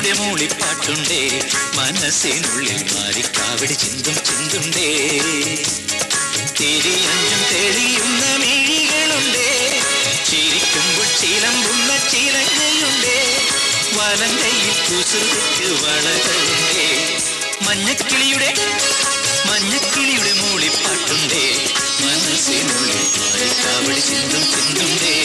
മഞ്ഞക്കിളിയുടെ മൂളിപ്പാട്ടുണ്ടേ, മനസ്സിനുള്ളിൽ മാറിക്കാവിടി ചിന്തും ചിന്തുണ്ടേ. തിരിയഞ്ചും തെളിയുന്ന മിഴികളുണ്ടേ, ചിരിക്കുമ്പോൾ ചിലമ്പുന്ന ചിലങ്കയുണ്ടേ, വലങ്കയിൽ കുസൃതിക്ക് വളകളുണ്ടേ. മഞ്ഞക്കിളിയുടെ മൂളിപ്പാട്ടുണ്ടേ, മനസ്സിനുള്ളിൽ മാറിക്കാവിടി ചിന്തും ചിന്തുണ്ടേ.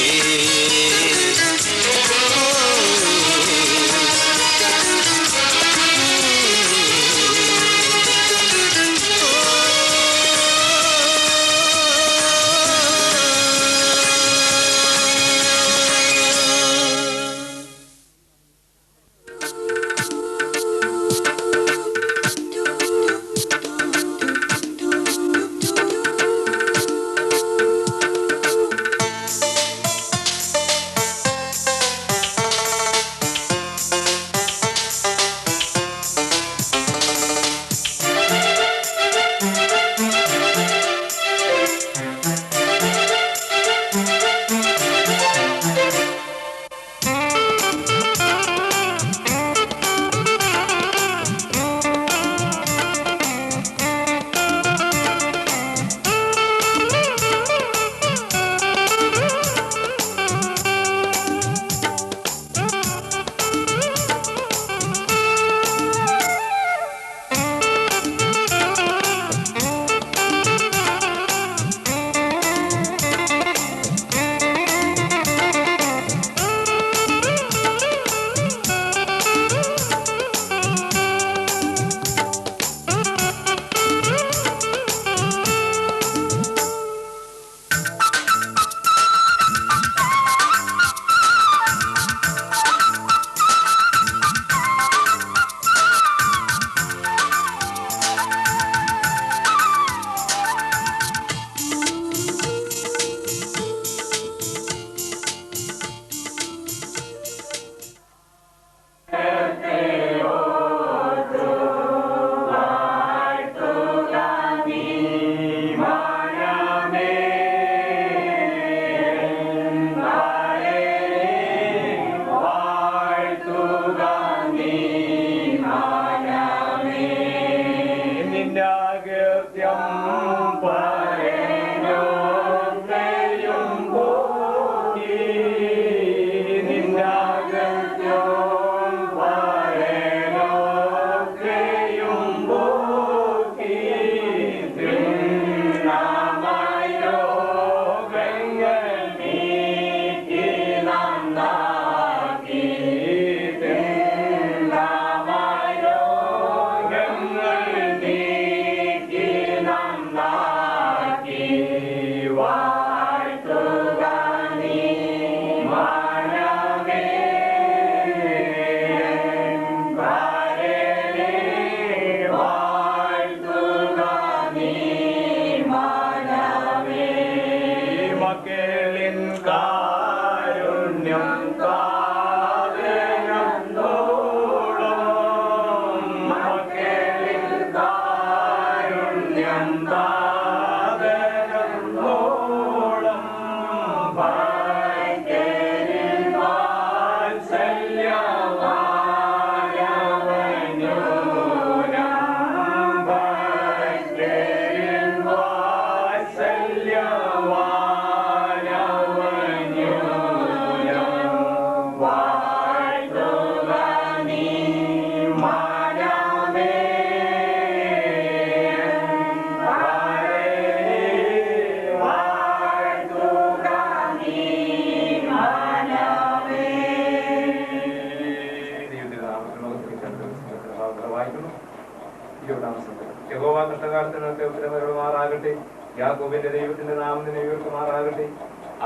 യാക്കോബിന്റെ ദൈവത്തിന്റെ നാമത്തിന് ഉയർത്തുമാറാകട്ടെ.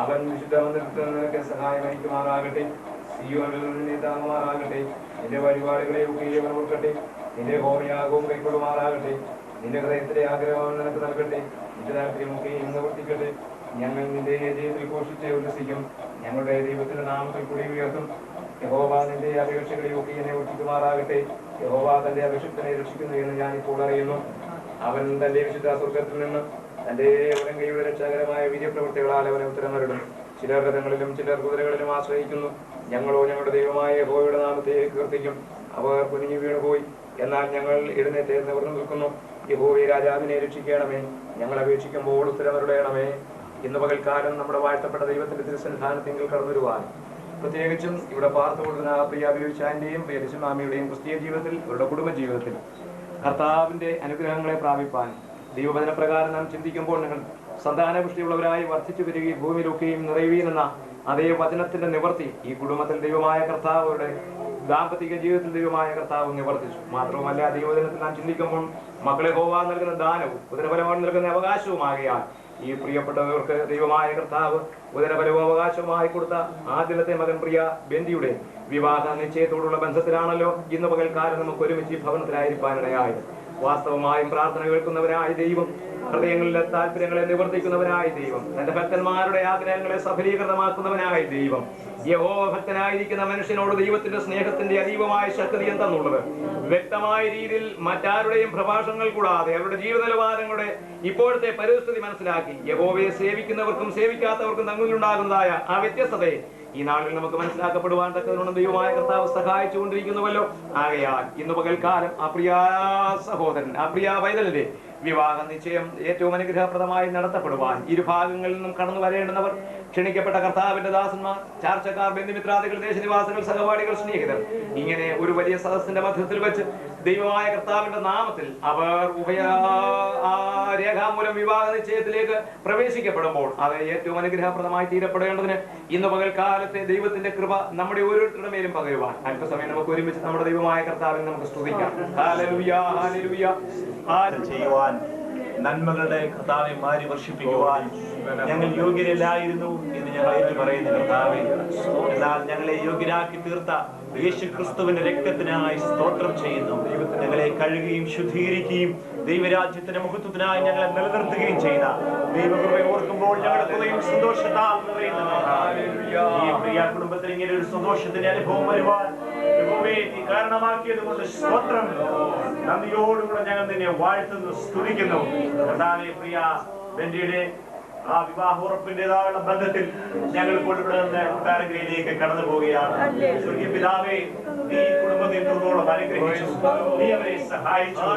അവൻ വിശുദ്ധ മന്ദിരത്തിൽ നിനക്ക് സഹായമയക്കുമാറാകട്ടെ. സിയോനിൽ നിന്നെ താങ്ങുമാറാകട്ടെ. നിന്റെ വഴിപാടുകളെ ഒക്കെ അവൻ ഓർക്കട്ടെ. നിന്റെ ഹോമയാഗവും കൈക്കൊള്ളുമാറാകട്ടെ. നിന്റെ ഹൃദയത്തിലെ ആഗ്രഹം നിനക്ക് നൽകട്ടെ. നിന്റെ താല്പര്യമൊക്കെ നിവർത്തിക്കട്ടെ. ഞങ്ങൾ നിന്റെ ജയത്തിൽ ഘോഷിച്ച് ഉല്ലസിക്കും. ഞങ്ങളുടെ ദൈവത്തിന്റെ നാമത്തിൽ കൂടി ഉയർത്തും. യഹോവ നിന്റെ അപേക്ഷകളെ ഒക്കെ എന്നെ ഒട്ടിക്കുമാറാകട്ടെ. യഹോവ തന്റെ അഭിഷിക്തനെ രക്ഷിക്കുന്നു എന്ന് ഞാൻ ഇപ്പോൾ അറിയുന്നു. അവൻ തന്റെ വിശുദ്ധ സ്വർഗത്തിൽ നിന്ന് തന്റെ ഉലങ്കയുടെ രക്ഷാകരമായ വീര്യപ്രവൃത്തികളാൽ അവനെ ഉത്തരമരുടും. ചിലർ രഥങ്ങളിലും ചിലർ കുതിരകളിലും ആശ്രയിക്കുന്നു. ഞങ്ങളോ ഞങ്ങളുടെ ദൈവമായ യഹോവയുടെ നാമത്തെ കീർത്തിക്കും. അവർ കുനിഞ്ഞു വീണുപോയി. എന്നാൽ ഞങ്ങൾ എഴുന്നേറ്റ് നിവർന്നു നിൽക്കുന്നു. യഹോവേ, രാജാവിനെ രക്ഷിക്കണമേ. ഞങ്ങൾ അപേക്ഷിക്കുമ്പോൾ ഉത്തരമരുളയണമേ. ഇന്ന് പകൽക്കാലം നമ്മുടെ വാഴ്ത്തപ്പെട്ട ദൈവത്തിന്റെ തിരുസന്നിധാനത്തിൽ കടന്നു വരുവാൻ, പ്രത്യേകിച്ചും ഇവിടെ പാർത്തുകൊണ്ടിരുന്ന പ്രിയ അഭിരുചാന്റെയും പ്രിയ ലിസുമാമിയുടെയും ക്രിസ്തീയ ജീവിതത്തിൽ, അവരുടെ കുടുംബ ജീവിതത്തിൽ കർത്താവിന്റെ അനുഗ്രഹങ്ങളെ പ്രാപിപ്പാൻ ദൈവവചന പ്രകാരം നാം ചിന്തിക്കുമ്പോൾ നിങ്ങൾ സന്താനപുഷ്ടിയുള്ളവരായി വർദ്ധിച്ചു വരികയും ഭൂമിയിലൊക്കെയും നിറയുവീനെന്ന അതേ വചനത്തിന്റെ നിവർത്തി ഈ കുടുംബത്തിൽ ദൈവമായ കർത്താവരുടെ ദാമ്പത്തിക ജീവിതത്തിൽ ദൈവമായ കർത്താവ് നിവർത്തിച്ചു. മാത്രവുമല്ല, ദൈവവചനത്തിൽ നാം ചിന്തിക്കുമ്പോൾ മക്കളെ ഹോവാൻ നൽകുന്ന ദാനവും ഉദരഫലമായി നൽകുന്ന അവകാശവുമാകിയാൽ ഈ പ്രിയപ്പെട്ടവർക്ക് ദൈവമായ കർത്താവ് ഉദരഫലവും അവകാശവുമായി കൊടുത്ത ആദ്യത്തെ മകൻ പ്രിയ ബെന്തിയുടെ വിവാഹ നിശ്ചയത്തോടുള്ള ബന്ധത്തിലാണല്ലോ ഇന്ന് പകൽക്കാലം നമുക്ക് ഒരുമിച്ച് ഭവനത്തിലായിരിക്കാനിടയായത്. വാസ്തവമായും പ്രാർത്ഥന കേൾക്കുന്നവനായ ദൈവം, ഹൃദയങ്ങളിലെ താല്പര്യങ്ങളെ നിവർത്തിക്കുന്നവനായ ദൈവം, തന്റെ ഭക്തന്മാരുടെ ആഗ്രഹങ്ങളെ സഫലീകൃതമാക്കുന്നവനായ ദൈവം, യഹോവ ഭക്തനായിരിക്കുന്ന മനുഷ്യനോട് ദൈവത്തിന്റെ സ്നേഹത്തിന്റെ അതീവമായ ശക്തി എന്തെന്നുള്ളത് വ്യക്തമായ രീതിയിൽ മറ്റാരുടെയും പ്രഭാഷണങ്ങൾ കൂടാതെ അവരുടെ ജീവിത നിലവാരങ്ങളുടെ ഇപ്പോഴത്തെ പരിസ്ഥിതി മനസ്സിലാക്കി യഹോവയെ സേവിക്കുന്നവർക്കും സേവിക്കാത്തവർക്കും തമ്മിലുണ്ടാകുന്നതായ ആ വ്യത്യസ്തതയെ ഈ നാളിൽ നമുക്ക് മനസ്സിലാക്കപ്പെടുവാൻ തക്കതിനുള്ള ദൈവമായ കർത്താവ് സഹായിച്ചുകൊണ്ടിരിക്കുന്നുവല്ലോ. ആകയാൽ ഇന്ന് പകൽക്കാലം ആ പ്രിയ സഹോദരൻ, ആ പ്രിയ വൈതലിന്റെ വിവാഹ നിശ്ചയം ഏറ്റവും അനുഗ്രഹപ്രദമായി നടത്തപ്പെടുവാൻ ഇരുഭാഗങ്ങളിൽ നിന്നും കടന്നു വരേണ്ടുന്നവർ, ക്ഷണിക്കപ്പെട്ട കർത്താവിന്റെ ദാസന്മാർ, ചാർച്ചക്കാർ, ബന്ധുമിത്രാദികൾ, ദേശനിവാസികൾ, സഹപാഠികൾ, സ്നേഹിതർ, ഇങ്ങനെ ഒരു വലിയ സദസ്സിന്റെ മധ്യത്തിൽ വെച്ച് ദൈവമായ കർത്താവിന്റെ നാമത്തിൽ അവർ രേഖാമൂലം വിവാഹ നിശ്ചയത്തിലേക്ക് പ്രവേശിക്കപ്പെടുമ്പോൾ അത് ഏറ്റവും അനുഗ്രഹപ്രദമായി തീരപ്പെടേണ്ടതിന് ഇന്ന് പകൽക്കാലത്തെ ദൈവത്തിന്റെ കൃപ നമ്മുടെ ഓരോരുത്തരുടെ മേലും പകരുവാൻ അല്പസമയം നമുക്ക് ഒരുമിച്ച് നമ്മുടെ ദൈവമായ കർത്താവിനെ നമുക്ക് സ്തുതിക്കാം. Hallelujah, hallelujah. ചെയ്യുവാൻ, നന്മകളുടെ കർത്താവെ മാരി വർഷിപ്പിക്കുവാൻ ഞങ്ങൾ യോഗ്യരല്ലായിരുന്നു എന്ന് ഞങ്ങൾ ഏറ്റു പറയുന്ന കർത്താവെ, എന്നാൽ ഞങ്ങളെ യോഗ്യരാക്കി തീർത്ത യേശു ക്രിസ്തുവിന്റെ രക്തത്തിനായി സ്തോത്രം ചെയ്യുന്നു. ഞങ്ങളെ കഴുകുകയും ശുദ്ധീകരിക്കുകയും ദൈവരാജ്യത്തിന്റെ മഹത്വത്തിനായി ഞങ്ങളെ നിലനിർത്തുകയും ചെയ്ത ദൈവകൃപയെ ഓർക്കുമ്പോൾ ഞങ്ങളുടെ ഹൃദയം സന്തോഷത്താൽ നിറയുന്നു. ഈ പ്രിയ കുടുംബത്തിൽ ഇങ്ങനെ ഒരു സന്തോഷത്തിന്റെ അനുഭവം വരുവാൻ യഹോവേ നീ കാരണമാക്കിയത് കൊണ്ട് സ്തോത്രം. നന്ദിയോടുകൂടെ ഞങ്ങൾ നിന്നെ വാഴ്ത്തുന്നു, സ്തുതിക്കുന്നു. കർത്താവേ, പ്രിയ ബെന്റിയുടെ ആ വിവാഹ ഉറപ്പിന്റേതായുള്ള ബന്ധത്തിൽ ഞങ്ങൾ ഇപ്പോൾ ഇവിടെ നിന്ന് കൊട്ടാരക്കരയിലേക്ക് കടന്നു പോവുകയാണ്. സ്വർഗീയ പിതാവേ, നീ കുടുംബത്തെ തുടർന്നോളം അനുഗ്രഹിച്ചു, നീ അവരെ സഹായിച്ചു,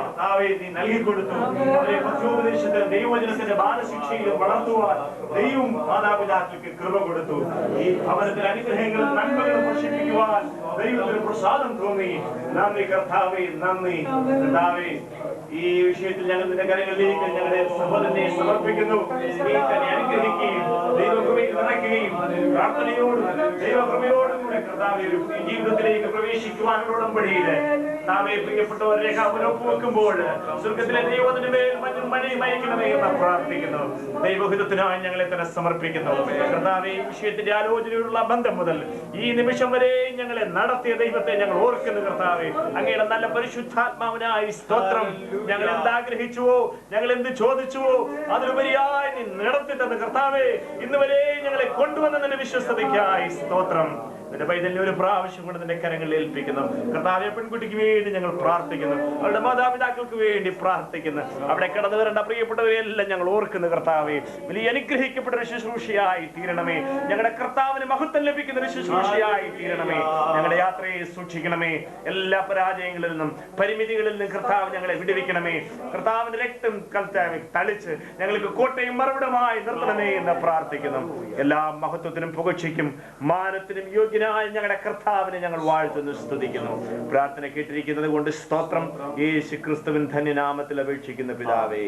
കർത്താവേ നീ നൽകിക്കൊടുത്തു. അവരെ പത്യോപദേശത്തിലും ദൈവവചനത്തിന്റെ ബാലശിക്ഷയിലും വളർത്തുവാൻ ദൈവം മാതാപിതാക്കൾക്ക് കൃപ കൊടുത്തു. ഈ ഭവനത്തിൽ അനുഗ്രഹങ്ങളും നന്മകളും വർഷിപ്പിക്കുവാൻ ദൈവത്തിന് പ്രസാദം തോന്നി. നന്ദി കർത്താവേ, നന്ദി കർത്താവേ. ഈ വിഷയത്തിൽ ഞങ്ങൾ നിന്റെ കരങ്ങളിലേക്ക് ഞങ്ങളുടെ സഹോദരനെ സമർപ്പിക്കുന്നു. നീ തന്നെ അനുഗ്രഹിക്കുകയും ദൈവകൃപയിൽ നിറയ്ക്കുകയും പ്രാർത്ഥനയോടും ദൈവകൃപയോടും കൂടെ കർത്താവേ ഒരു ജീവിതത്തിലേക്ക് പ്രവേശിക്കുവാനുള്ളപടിയില് കർത്താവേ പ്രിയപ്പെട്ടവർ രേഖാമൊപ്പുവെക്കുമ്പോൾ സ്വർഗത്തിലെ ദൈവത്തിന് മേൽ മഞ്ഞും മഴയും അയക്കണമേ എന്ന് പ്രാർത്ഥിക്കുന്നു. ദൈവഹിതത്തിനായി ഞങ്ങളെ തന്നെ സമർപ്പിക്കുന്നു. കർത്താവേ, ഈ വിഷയത്തിന്റെ ആലോചനയോടുള്ള ബന്ധം മുതൽ ഈ നിമിഷം വരെ ഞങ്ങളെ നടത്തിയ ദൈവത്തെ ഞങ്ങൾ ഓർക്കുന്നു. കർത്താവേ, അങ്ങയുടെ നല്ല പരിശുദ്ധാത്മാവിനായി സ്തോത്രം. ഞങ്ങൾ എന്താഗ്രഹിച്ചുവോ, ഞങ്ങൾ എന്ത് ചോദിച്ചുവോ അതിലുപരിയായി നീ നടത്തിട്ടെന്ന് കർത്താവേ, ഇന്ന് വരെ ഞങ്ങളെ കൊണ്ടുവന്നതിന്റെ വിശ്വസ്തതയ്ക്കായി സ്തോത്രം. നിന്റെ പൈതലിനെ ഒരു പ്രാവശ്യം കൊണ്ട് നിന്റെ കരങ്ങളിൽ ഏൽപ്പിക്കുന്നു. കർത്താവേ, പെൺകുട്ടിക്ക് വേണ്ടി ഞങ്ങൾ പ്രാർത്ഥിക്കുന്നു, അവരുടെ മാതാപിതാക്കൾക്ക് വേണ്ടി പ്രാർത്ഥിക്കുന്നു, അവിടെ കടന്നു വരേണ്ട പ്രിയപ്പെട്ടവരെല്ലാം ഞങ്ങൾ ഓർക്കുന്നു. കർത്താവേ, വലിയ അനുഗ്രഹിക്കപ്പെട്ട ഒരു ശുശ്രൂഷയായി തീരണമേ. ഞങ്ങളുടെ കർത്താവിന് മഹത്വം ലഭിക്കുന്ന ഒരു ശുശ്രൂഷയായി തീരണമേ. ഞങ്ങളുടെ യാത്രയെ സൂക്ഷിക്കണമേ. എല്ലാ പരാജയങ്ങളിൽ നിന്നും പരിമിതികളിൽ നിന്നും കർത്താവ് ഞങ്ങളെ വിടുവിക്കണമേ. കർത്താവിന്റെ രക്തം തളിച്ച് ഞങ്ങൾക്ക് കോട്ടയും മറുപടമായി നിർത്തണമേ എന്ന് പ്രാർത്ഥിക്കുന്നു. എല്ലാ മഹത്വത്തിനും പുകഴ്ചയ്ക്കും മാനത്തിനും യോഗ്യനായ ഞങ്ങളുടെ കർത്താവിനെ ഞങ്ങൾ വാഴ്ത്തുന്നു, സ്തുതിക്കുന്നു. പ്രാർത്ഥന കേട്ടിരിക്കുന്നത് കൊണ്ട് സ്തോത്രം. യേശു ക്രിസ്തുവിൻ ധന്യനാമത്തിൽ അപേക്ഷിക്കുന്ന പിതാവേ.